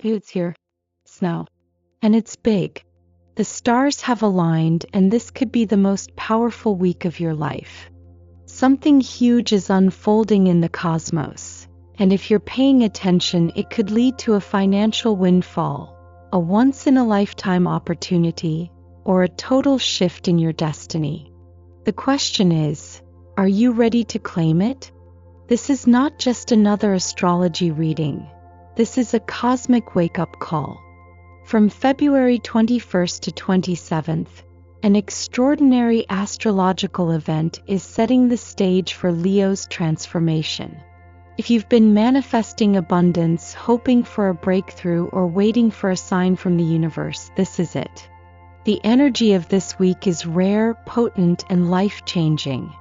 It's here. Snow. And it's big. The stars have aligned, and this could be the most powerful week of your life. Something huge is unfolding in the cosmos, and if you're paying attention, it could lead to a financial windfall, a once-in-a-lifetime opportunity, or a total shift in your destiny. The question is, are you ready to claim it? This is not just another astrology reading. This is a cosmic wake-up call. From February 21st to 27th, an extraordinary astrological event is setting the stage for Leo's transformation. If you've been manifesting abundance, hoping for a breakthrough, or waiting for a sign from the universe, this is it. The energy of this week is rare, potent, and life-changing.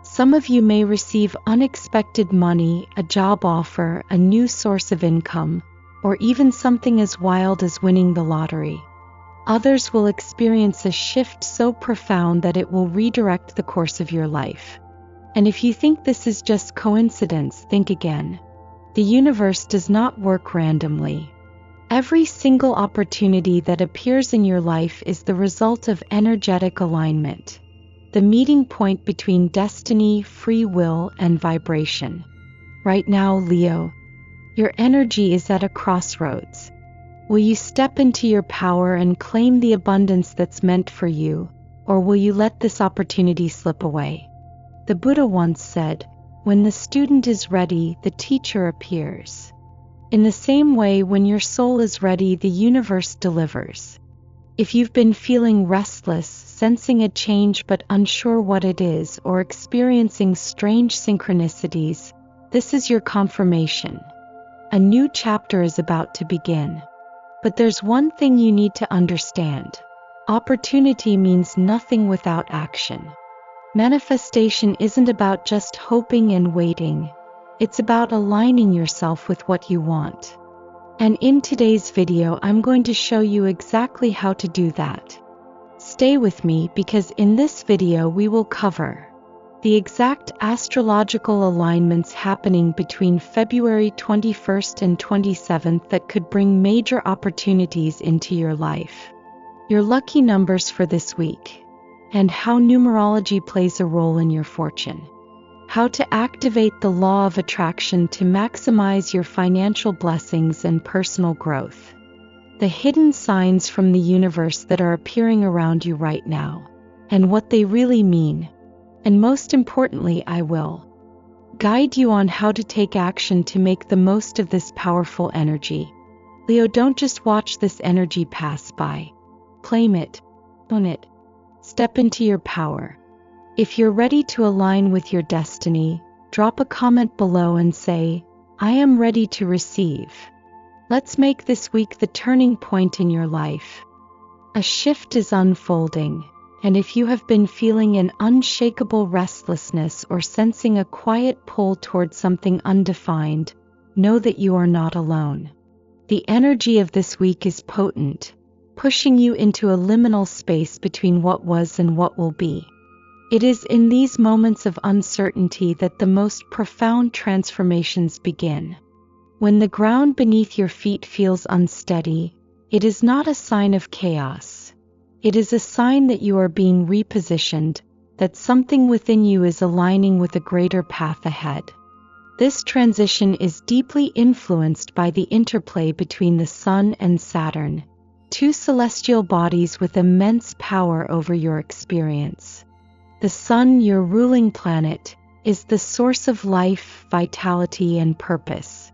Some of you may receive unexpected money, a job offer, a new source of income, or even something as wild as winning the lottery. Others will experience a shift so profound that it will redirect the course of your life. And if you think this is just coincidence, think again. The universe does not work randomly. Every single opportunity that appears in your life is the result of energetic alignment, the meeting point between destiny, free will, and vibration. Right now, Leo, your energy is at a crossroads. Will you step into your power and claim the abundance that's meant for you, or will you let this opportunity slip away? The Buddha once said, "When the student is ready, the teacher appears." In the same way, when your soul is ready, the universe delivers. If you've been feeling restless, sensing a change but unsure what it is, or experiencing strange synchronicities, this is your confirmation. A new chapter is about to begin. But there's one thing you need to understand. Opportunity means nothing without action. Manifestation isn't about just hoping and waiting. It's about aligning yourself with what you want. And in today's video, I'm going to show you exactly how to do that. Stay with me, because in this video we will cover the exact astrological alignments happening between February 21st and 27th that could bring major opportunities into your life, your lucky numbers for this week, and how numerology plays a role in your fortune, how to activate the law of attraction to maximize your financial blessings and personal growth, the hidden signs from the universe that are appearing around you right now, and what they really mean. And most importantly, I will guide you on how to take action to make the most of this powerful energy. Leo, don't just watch this energy pass by. Claim it, own it, step into your power. If you're ready to align with your destiny, drop a comment below and say, "I am ready to receive." Let's make this week the turning point in your life. A shift is unfolding. And if you have been feeling an unshakable restlessness or sensing a quiet pull towards something undefined, know that you are not alone. The energy of this week is potent, pushing you into a liminal space between what was and what will be. It is in these moments of uncertainty that the most profound transformations begin. When the ground beneath your feet feels unsteady, it is not a sign of chaos. It is a sign that you are being repositioned, that something within you is aligning with a greater path ahead. This transition is deeply influenced by the interplay between the Sun and Saturn, two celestial bodies with immense power over your experience. The Sun, your ruling planet, is the source of life, vitality, and purpose.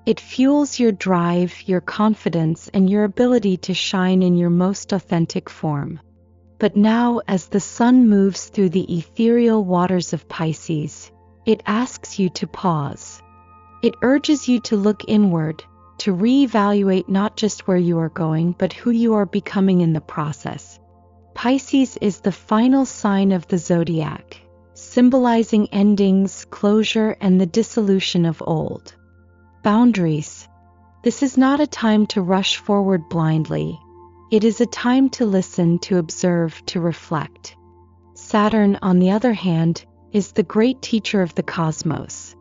It fuels your drive, your confidence, and your ability to shine in your most authentic form. But now, as the Sun moves through the ethereal waters of Pisces, it asks you to pause. It urges you to look inward, to reevaluate not just where you are going, but who you are becoming in the process. Pisces is the final sign of the Zodiac, symbolizing endings, closure, and the dissolution of old boundaries. This is not a time to rush forward blindly. It is a time to listen, to observe, to reflect. Saturn, on the other hand, is the great teacher of the cosmos.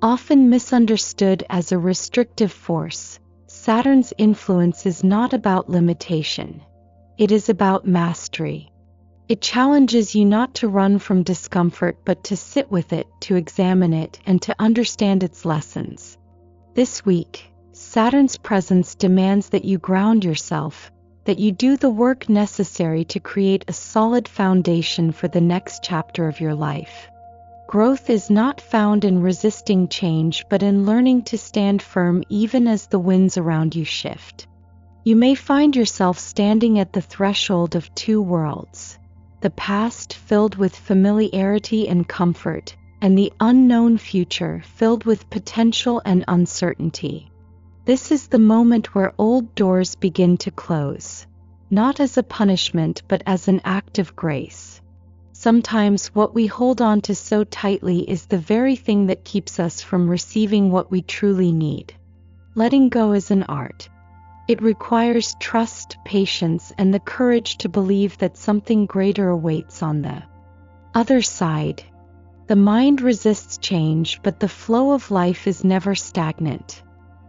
Often misunderstood as a restrictive force, Saturn's influence is not about limitation. It is about mastery. It challenges you not to run from discomfort but to sit with it, to examine it, and to understand its lessons. This week, Saturn's presence demands that you ground yourself, that you do the work necessary to create a solid foundation for the next chapter of your life. Growth is not found in resisting change but in learning to stand firm even as the winds around you shift. You may find yourself standing at the threshold of two worlds: the past filled with familiarity and comfort, and the unknown future filled with potential and uncertainty. This is the moment where old doors begin to close, not as a punishment but as an act of grace. Sometimes what we hold on to so tightly is the very thing that keeps us from receiving what we truly need. Letting go is an art. It requires trust, patience, and the courage to believe that something greater awaits on the other side. The mind resists change, but the flow of life is never stagnant.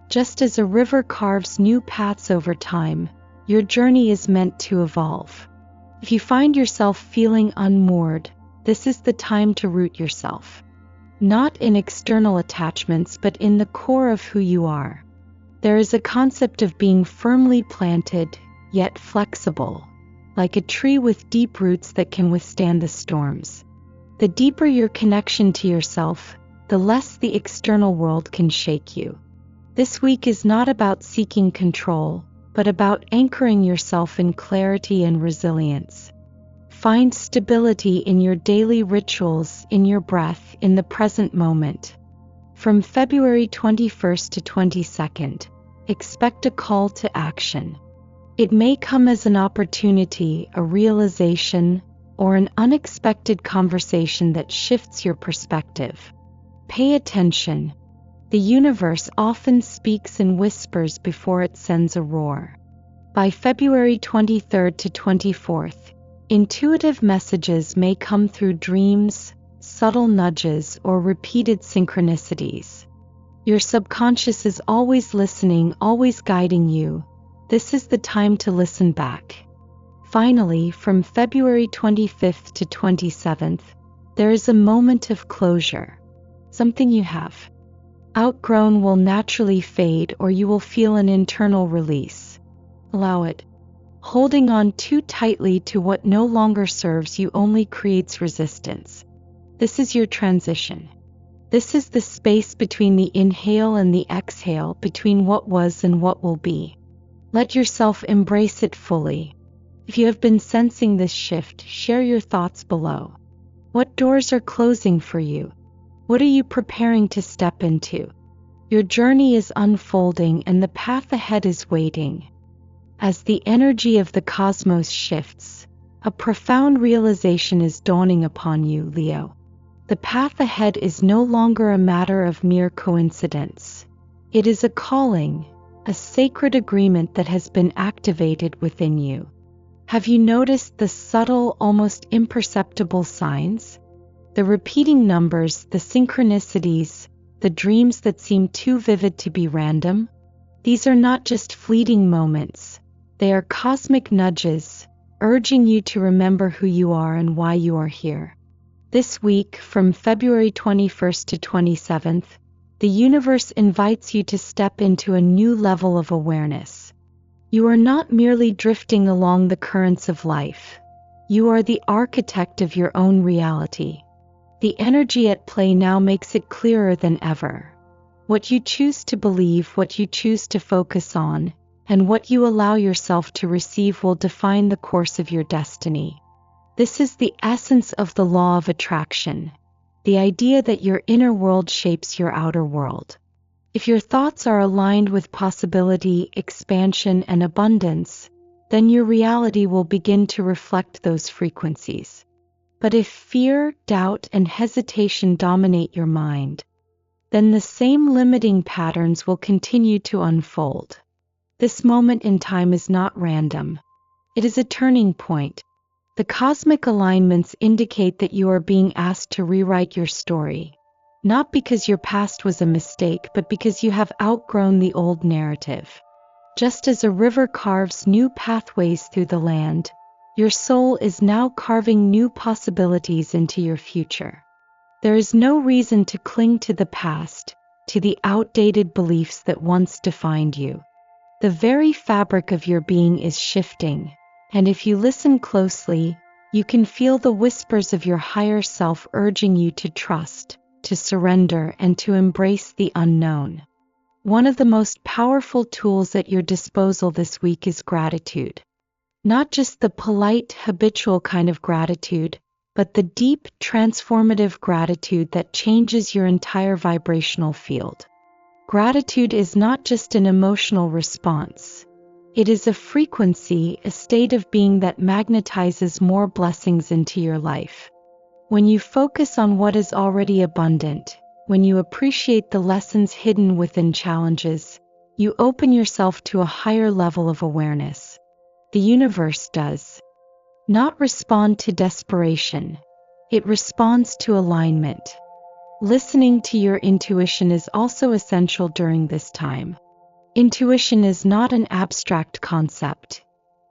Just as a river carves new paths over time, your journey is meant to evolve. If you find yourself feeling unmoored, this is the time to root yourself. Not in external attachments but in the core of who you are. There is a concept of being firmly planted, yet flexible, like a tree with deep roots that can withstand the storms. The deeper your connection to yourself, the less the external world can shake you. This week is not about seeking control, but about anchoring yourself in clarity and resilience. Find stability in your daily rituals, in your breath, in the present moment. From February 21st to 22nd, expect a call to action. It may come as an opportunity, a realization, or an unexpected conversation that shifts your perspective. Pay attention. The universe often speaks in whispers before it sends a roar. By February 23rd to 24th, intuitive messages may come through dreams, subtle nudges, or repeated synchronicities. Your subconscious is always listening, always guiding you. This is the time to listen back. Finally, from February 25th to 27th, there is a moment of closure. Something you have outgrown will naturally fade, or you will feel an internal release. Allow it. Holding on too tightly to what no longer serves you only creates resistance. This is your transition. This is the space between the inhale and the exhale, between what was and what will be. Let yourself embrace it fully. If you have been sensing this shift, share your thoughts below. What doors are closing for you? What are you preparing to step into? Your journey is unfolding and the path ahead is waiting. As the energy of the cosmos shifts, a profound realization is dawning upon you, Leo. The path ahead is no longer a matter of mere coincidence. It is a calling, a sacred agreement that has been activated within you. Have you noticed the subtle, almost imperceptible signs? The repeating numbers, the synchronicities, the dreams that seem too vivid to be random? These are not just fleeting moments. They are cosmic nudges, urging you to remember who you are and why you are here. This week, from February 21st to 27th, the universe invites you to step into a new level of awareness. You are not merely drifting along the currents of life. You are the architect of your own reality. The energy at play now makes it clearer than ever. What you choose to believe, what you choose to focus on, and what you allow yourself to receive will define the course of your destiny. This is the essence of the law of attraction, the idea that your inner world shapes your outer world. If your thoughts are aligned with possibility, expansion, and abundance, then your reality will begin to reflect those frequencies. But if fear, doubt, and hesitation dominate your mind, then the same limiting patterns will continue to unfold. This moment in time is not random. It is a turning point. The cosmic alignments indicate that you are being asked to rewrite your story, not because your past was a mistake, but because you have outgrown the old narrative. Just as a river carves new pathways through the land, your soul is now carving new possibilities into your future. There is no reason to cling to the past, to the outdated beliefs that once defined you. The very fabric of your being is shifting, and if you listen closely, you can feel the whispers of your higher self urging you to trust, to surrender, and to embrace the unknown. One of the most powerful tools at your disposal this week is gratitude. Not just the polite, habitual kind of gratitude, but the deep, transformative gratitude that changes your entire vibrational field. Gratitude is not just an emotional response. It is a frequency, a state of being that magnetizes more blessings into your life. When you focus on what is already abundant, when you appreciate the lessons hidden within challenges, you open yourself to a higher level of awareness. The universe does not respond to desperation. It responds to alignment. Listening to your intuition is also essential during this time. Intuition is not an abstract concept.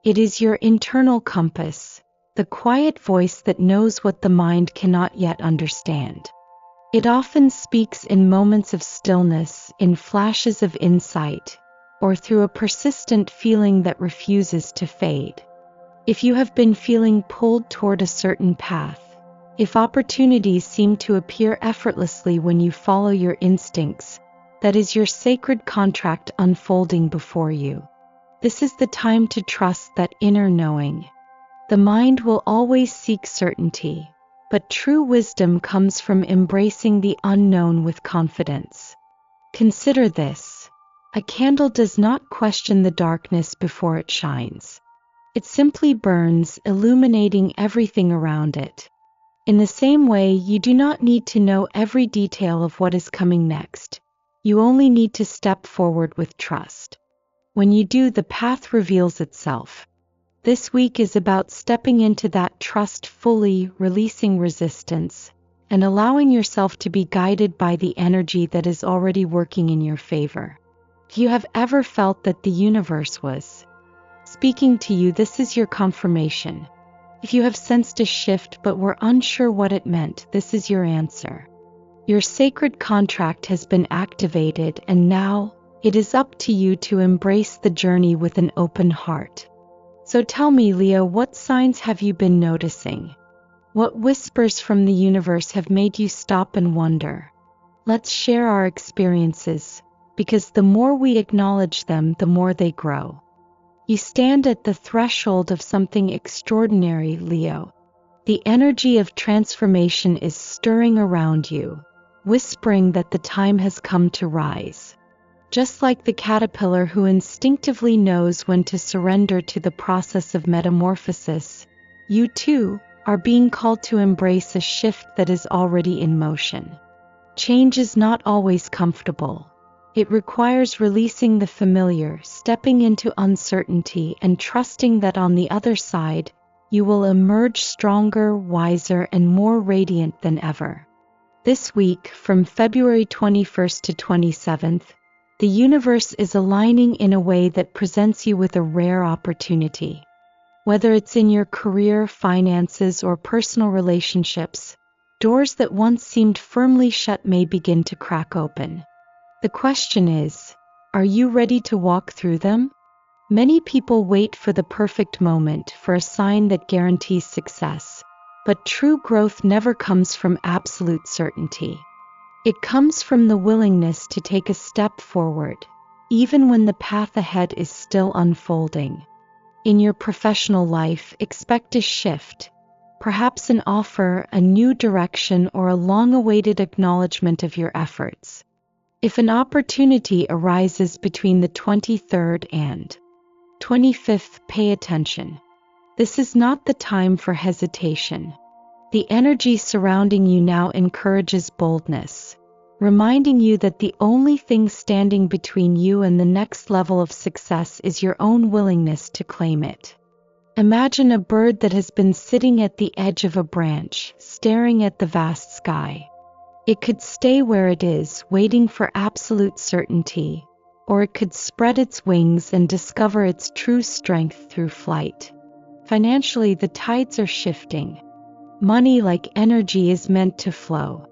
It is your internal compass, the quiet voice that knows what the mind cannot yet understand. It often speaks in moments of stillness, in flashes of insight, or through a persistent feeling that refuses to fade. If you have been feeling pulled toward a certain path, if opportunities seem to appear effortlessly when you follow your instincts, that is your sacred contract unfolding before you. This is the time to trust that inner knowing. The mind will always seek certainty, but true wisdom comes from embracing the unknown with confidence. Consider this: a candle does not question the darkness before it shines. It simply burns, illuminating everything around it. In the same way, you do not need to know every detail of what is coming next. You only need to step forward with trust. When you do, the path reveals itself. This week is about stepping into that trust fully, releasing resistance, and allowing yourself to be guided by the energy that is already working in your favor. If you have ever felt that the universe was speaking to you, this is your confirmation. If you have sensed a shift but were unsure what it meant, this is your answer. Your sacred contract has been activated, and now it is up to you to embrace the journey with an open heart. So tell me, Leo, what signs have you been noticing? What whispers from the universe have made you stop and wonder? Let's share our experiences, because the more we acknowledge them, the more they grow. You stand at the threshold of something extraordinary, Leo. The energy of transformation is stirring around you, whispering that the time has come to rise. Just like the caterpillar who instinctively knows when to surrender to the process of metamorphosis, you too are being called to embrace a shift that is already in motion. Change is not always comfortable. It requires releasing the familiar, stepping into uncertainty, and trusting that on the other side, you will emerge stronger, wiser, and more radiant than ever. This week, from February 21st to 27th, the universe is aligning in a way that presents you with a rare opportunity. Whether it's in your career, finances, or personal relationships, doors that once seemed firmly shut may begin to crack open. The question is, are you ready to walk through them? Many people wait for the perfect moment, for a sign that guarantees success. But true growth never comes from absolute certainty. It comes from the willingness to take a step forward, even when the path ahead is still unfolding. In your professional life, expect a shift, perhaps an offer, a new direction, or a long-awaited acknowledgement of your efforts. If an opportunity arises between the 23rd and 25th, pay attention. This is not the time for hesitation. The energy surrounding you now encourages boldness, reminding you that the only thing standing between you and the next level of success is your own willingness to claim it. Imagine a bird that has been sitting at the edge of a branch, staring at the vast sky. It could stay where it is, waiting for absolute certainty, or it could spread its wings and discover its true strength through flight. Financially, the tides are shifting. Money, like energy, is meant to flow.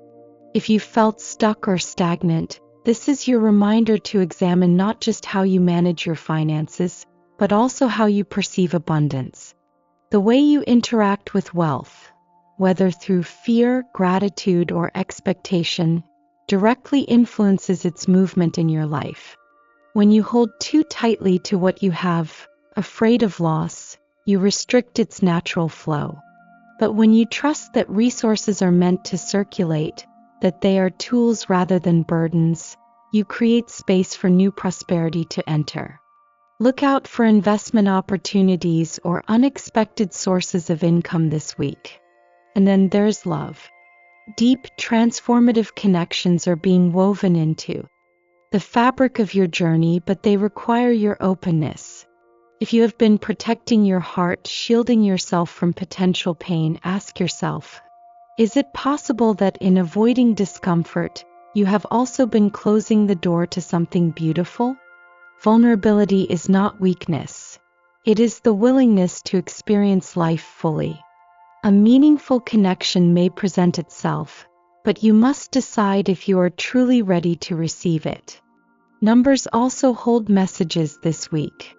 If you felt stuck or stagnant, this is your reminder to examine not just how you manage your finances, but also how you perceive abundance. The way you interact with wealth, whether through fear, gratitude, or expectation, directly influences its movement in your life. When you hold too tightly to what you have, afraid of loss, you restrict its natural flow. But when you trust that resources are meant to circulate, that they are tools rather than burdens, you create space for new prosperity to enter. Look out for investment opportunities or unexpected sources of income this week. And then there's love. Deep, transformative connections are being woven into the fabric of your journey, but they require your openness. If you have been protecting your heart, shielding yourself from potential pain, ask yourself, is it possible that in avoiding discomfort, you have also been closing the door to something beautiful? Vulnerability is not weakness. It is the willingness to experience life fully. A meaningful connection may present itself, but you must decide if you are truly ready to receive it. Numbers also hold messages this week.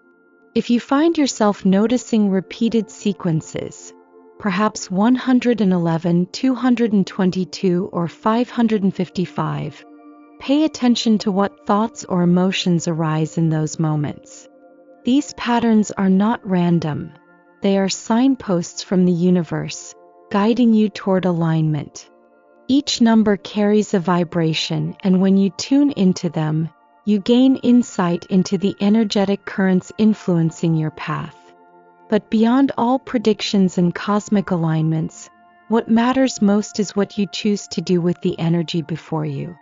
If you find yourself noticing repeated sequences, perhaps 111, 222, or 555, pay attention to what thoughts or emotions arise in those moments. These patterns are not random. They are signposts from the universe, guiding you toward alignment. Each number carries a vibration, and when you tune into them, you gain insight into the energetic currents influencing your path. But beyond all predictions and cosmic alignments, what matters most is what you choose to do with the energy before you.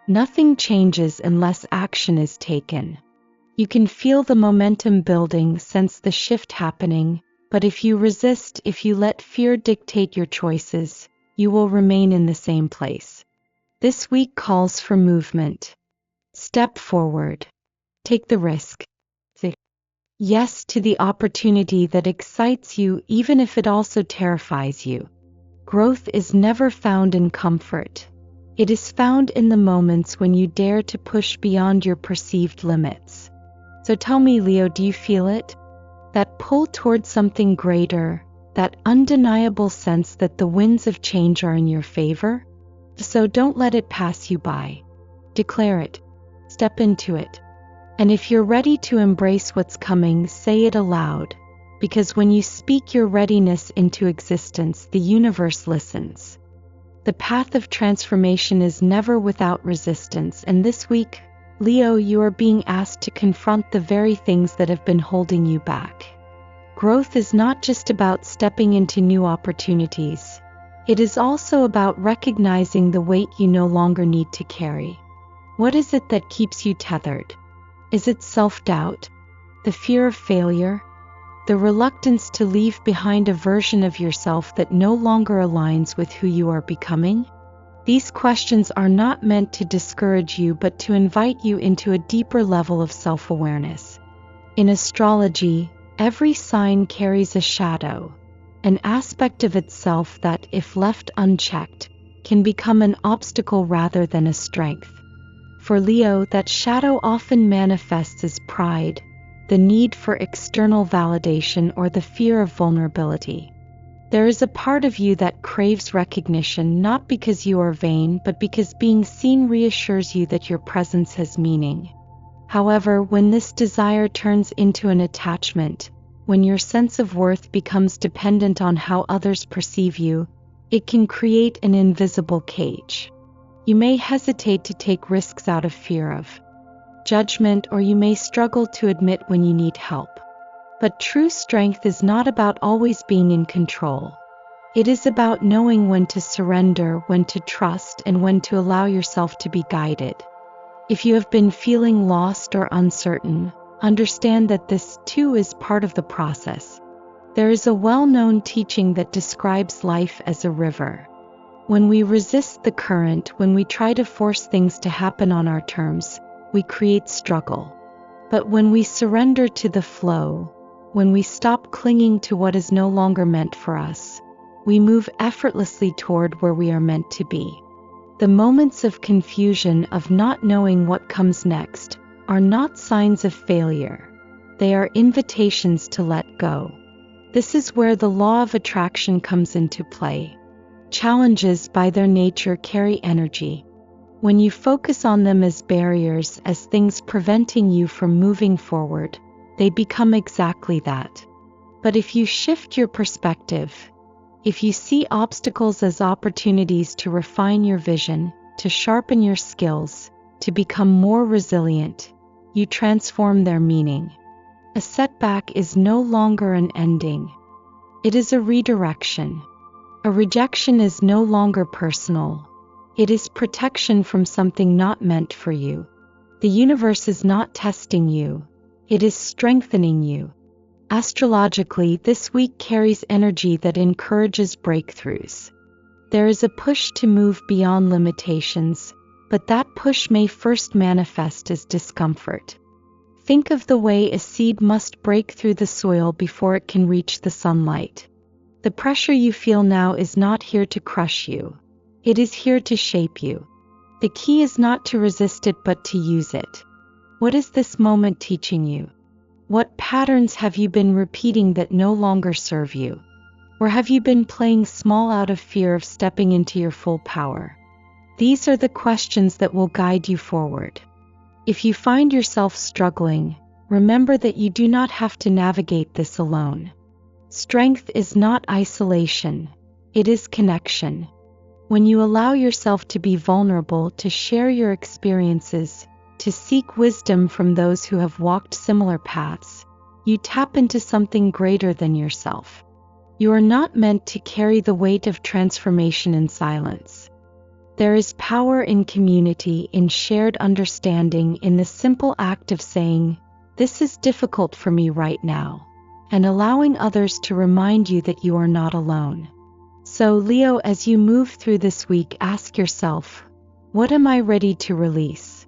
Nothing changes unless action is taken. You can feel the momentum building, sense the shift happening, but if you resist, if you let fear dictate your choices, you will remain in the same place. This week calls for movement. Step forward. Take the risk. Say yes to the opportunity that excites you, even if it also terrifies you. Growth is never found in comfort. It is found in the moments when you dare to push beyond your perceived limits. So tell me, Leo, do you feel it? That pull towards something greater, that undeniable sense that the winds of change are in your favor? So don't let it pass you by. Declare it. Step into it. And if you're ready to embrace what's coming, say it aloud, because when you speak your readiness into existence, the universe listens. The path of transformation is never without resistance, and this week, Leo, you are being asked to confront the very things that have been holding you back. Growth is not just about stepping into new opportunities. It is also about recognizing the weight you no longer need to carry. What is it that keeps you tethered? Is it self-doubt? The fear of failure? The reluctance to leave behind a version of yourself that no longer aligns with who you are becoming? These questions are not meant to discourage you, but to invite you into a deeper level of self-awareness. In astrology, every sign carries a shadow, an aspect of itself that, if left unchecked, can become an obstacle rather than a strength. For Leo, that shadow often manifests as pride, the need for external validation, or the fear of vulnerability. There is a part of you that craves recognition, not because you are vain, but because being seen reassures you that your presence has meaning. However, when this desire turns into an attachment, when your sense of worth becomes dependent on how others perceive you, it can create an invisible cage. You may hesitate to take risks out of fear of judgment, or you may struggle to admit when you need help. But true strength is not about always being in control. It is about knowing when to surrender, when to trust, and when to allow yourself to be guided. If you have been feeling lost or uncertain, understand that this too is part of the process. There is a well-known teaching that describes life as a river. When we resist the current, when we try to force things to happen on our terms, we create struggle. But when we surrender to the flow, when we stop clinging to what is no longer meant for us, we move effortlessly toward where we are meant to be. The moments of confusion, of not knowing what comes next, are not signs of failure. They are invitations to let go. This is where the law of attraction comes into play. Challenges, by their nature, carry energy. When you focus on them as barriers, as things preventing you from moving forward, they become exactly that. But if you shift your perspective, if you see obstacles as opportunities to refine your vision, to sharpen your skills, to become more resilient, you transform their meaning. A setback is no longer an ending. It is a redirection. A rejection is no longer personal. It is protection from something not meant for you. The universe is not testing you. It is strengthening you. Astrologically, this week carries energy that encourages breakthroughs. There is a push to move beyond limitations, but that push may first manifest as discomfort. Think of the way a seed must break through the soil before it can reach the sunlight. The pressure you feel now is not here to crush you. It is here to shape you. The key is not to resist it but to use it. What is this moment teaching you? What patterns have you been repeating that no longer serve you? Or have you been playing small out of fear of stepping into your full power? These are the questions that will guide you forward. If you find yourself struggling, remember that you do not have to navigate this alone. Strength is not isolation, it is connection. When you allow yourself to be vulnerable, to share your experiences, to seek wisdom from those who have walked similar paths, you tap into something greater than yourself. You are not meant to carry the weight of transformation in silence. There is power in community, in shared understanding, in the simple act of saying, "This is difficult for me right now," and allowing others to remind you that you are not alone. So, Leo, as you move through this week, ask yourself, what am I ready to release?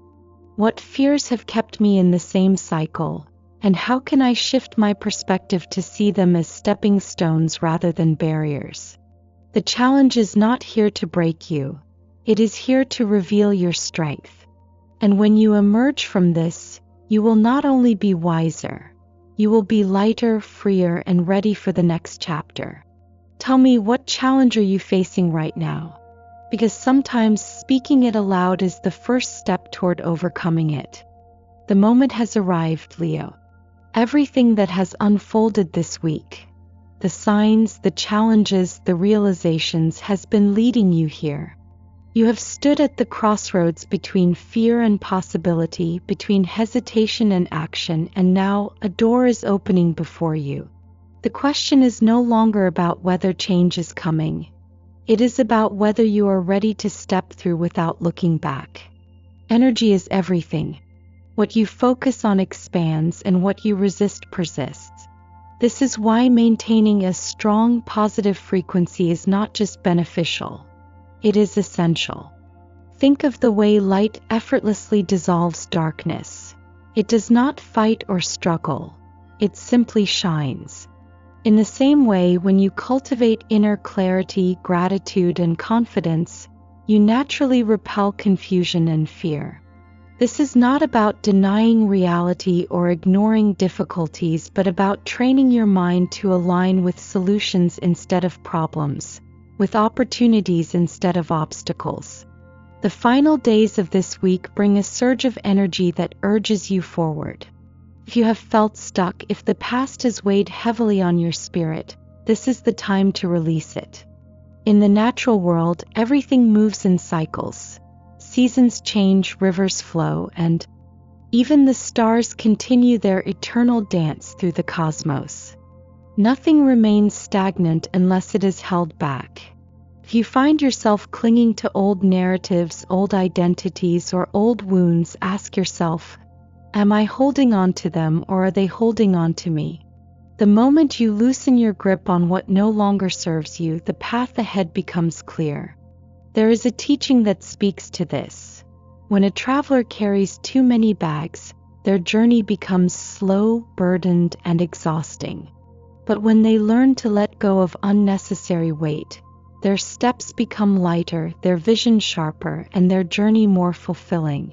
What fears have kept me in the same cycle, and how can I shift my perspective to see them as stepping stones rather than barriers? The challenge is not here to break you. It is here to reveal your strength. And when you emerge from this, you will not only be wiser, you will be lighter, freer, and ready for the next chapter. Tell me, what challenge are you facing right now? Because sometimes speaking it aloud is the first step toward overcoming it. The moment has arrived, Leo. Everything that has unfolded this week, the signs, the challenges, the realizations, has been leading you here. You have stood at the crossroads between fear and possibility, between hesitation and action, and now a door is opening before you. The question is no longer about whether change is coming. It is about whether you are ready to step through without looking back. Energy is everything. What you focus on expands, and what you resist persists. This is why maintaining a strong, positive frequency is not just beneficial. It is essential. Think of the way light effortlessly dissolves darkness. It does not fight or struggle. It simply shines. In the same way, when you cultivate inner clarity, gratitude, and confidence, you naturally repel confusion and fear. This is not about denying reality or ignoring difficulties, but about training your mind to align with solutions instead of problems, with opportunities instead of obstacles. The final days of this week bring a surge of energy that urges you forward. If you have felt stuck, if the past has weighed heavily on your spirit, this is the time to release it. In the natural world, everything moves in cycles. Seasons change, rivers flow, and even the stars continue their eternal dance through the cosmos. Nothing remains stagnant unless it is held back. If you find yourself clinging to old narratives, old identities, or old wounds, ask yourself, am I holding on to them, or are they holding on to me? The moment you loosen your grip on what no longer serves you, the path ahead becomes clear. There is a teaching that speaks to this. When a traveler carries too many bags, their journey becomes slow, burdened, and exhausting. But when they learn to let go of unnecessary weight, their steps become lighter, their vision sharper, and their journey more fulfilling.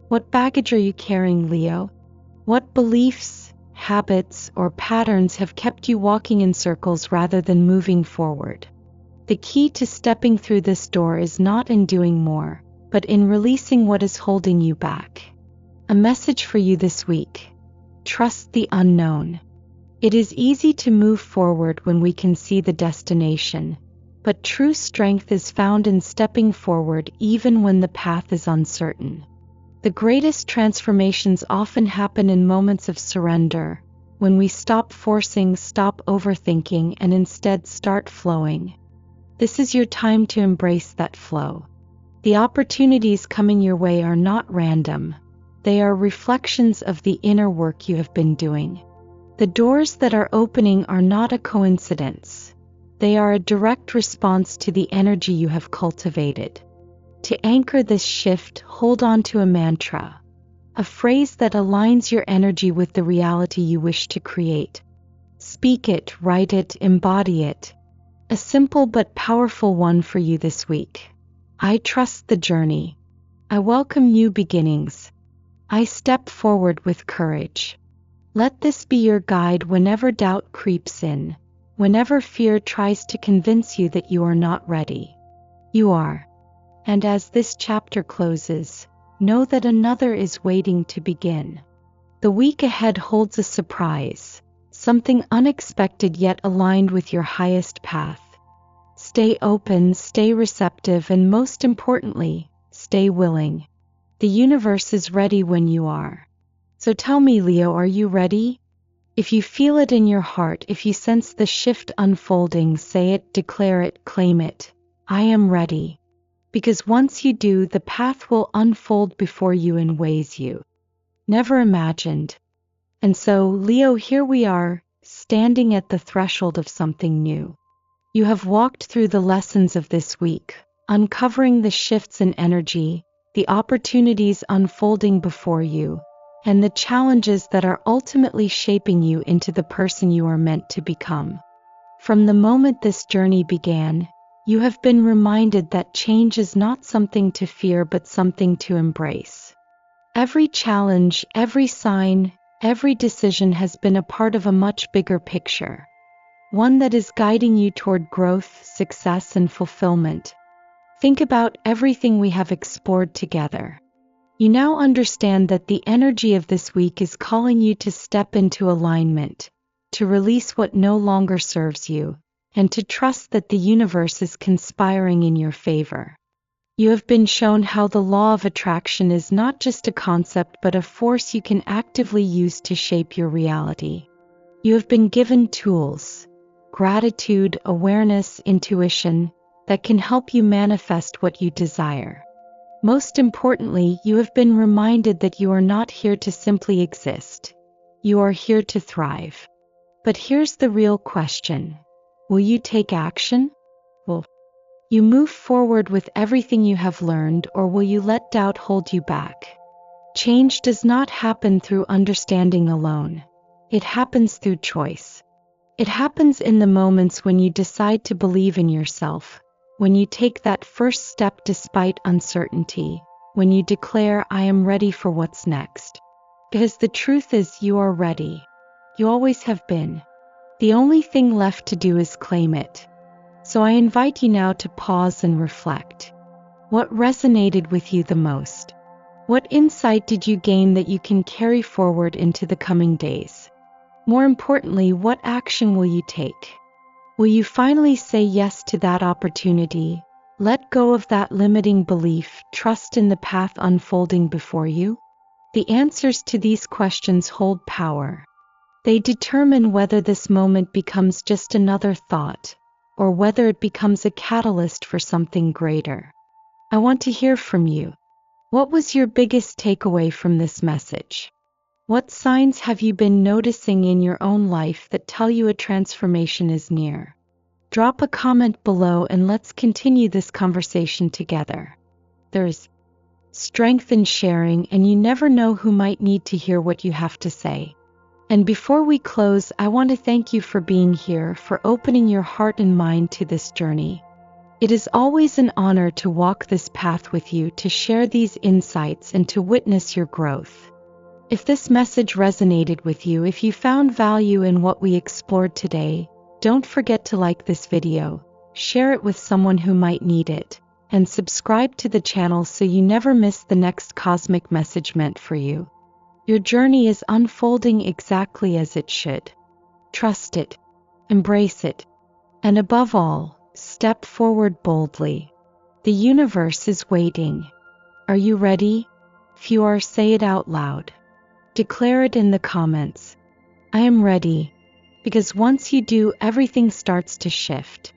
What baggage are you carrying, Leo? What beliefs, habits, or patterns have kept you walking in circles rather than moving forward? The key to stepping through this door is not in doing more, but in releasing what is holding you back. A message for you this week: trust the unknown. It is easy to move forward when we can see the destination, but true strength is found in stepping forward even when the path is uncertain. The greatest transformations often happen in moments of surrender, when we stop forcing, stop overthinking, and instead start flowing. This is your time to embrace that flow. The opportunities coming your way are not random. They are reflections of the inner work you have been doing. The doors that are opening are not a coincidence. They are a direct response to the energy you have cultivated. To anchor this shift, hold on to a mantra, a phrase that aligns your energy with the reality you wish to create. Speak it, write it, embody it. A simple but powerful one for you this week. I trust the journey. I welcome new beginnings. I step forward with courage. Let this be your guide whenever doubt creeps in, whenever fear tries to convince you that you are not ready. You are. And as this chapter closes, know that another is waiting to begin. The week ahead holds a surprise, something unexpected yet aligned with your highest path. Stay open, stay receptive, and most importantly, stay willing. The universe is ready when you are. So tell me, Leo, are you ready? If you feel it in your heart, if you sense the shift unfolding, say it, declare it, claim it. I am ready. Because once you do, the path will unfold before you in ways you never imagined. And so, Leo, here we are, standing at the threshold of something new. You have walked through the lessons of this week, uncovering the shifts in energy, the opportunities unfolding before you, and the challenges that are ultimately shaping you into the person you are meant to become. From the moment this journey began, you have been reminded that change is not something to fear but something to embrace. Every challenge, every sign, every decision has been a part of a much bigger picture. One that is guiding you toward growth, success, and fulfillment. Think about everything we have explored together. You now understand that the energy of this week is calling you to step into alignment, to release what no longer serves you, and to trust that the universe is conspiring in your favor. You have been shown how the law of attraction is not just a concept but a force you can actively use to shape your reality. You have been given tools, gratitude, awareness, intuition, that can help you manifest what you desire. Most importantly, you have been reminded that you are not here to simply exist. You are here to thrive. But here's the real question. Will you take action? Will you move forward with everything you have learned, or will you let doubt hold you back? Change does not happen through understanding alone. It happens through choice. It happens in the moments when you decide to believe in yourself, when you take that first step despite uncertainty, when you declare, I am ready for what's next. Because the truth is, you are ready. You always have been. The only thing left to do is claim it. So I invite you now to pause and reflect. What resonated with you the most? What insight did you gain that you can carry forward into the coming days? More importantly, what action will you take? Will you finally say yes to that opportunity, let go of that limiting belief, trust in the path unfolding before you? The answers to these questions hold power. They determine whether this moment becomes just another thought, or whether it becomes a catalyst for something greater. I want to hear from you. What was your biggest takeaway from this message? What signs have you been noticing in your own life that tell you a transformation is near? Drop a comment below and let's continue this conversation together. There's strength in sharing, and you never know who might need to hear what you have to say. And before we close, I want to thank you for being here, for opening your heart and mind to this journey. It is always an honor to walk this path with you, to share these insights, and to witness your growth. If this message resonated with you, if you found value in what we explored today, don't forget to like this video, share it with someone who might need it, and subscribe to the channel so you never miss the next cosmic message meant for you. Your journey is unfolding exactly as it should. Trust it, embrace it, and above all, step forward boldly. The universe is waiting. Are you ready? If you are, say it out loud. Declare it in the comments. I am ready. Because once you do, everything starts to shift.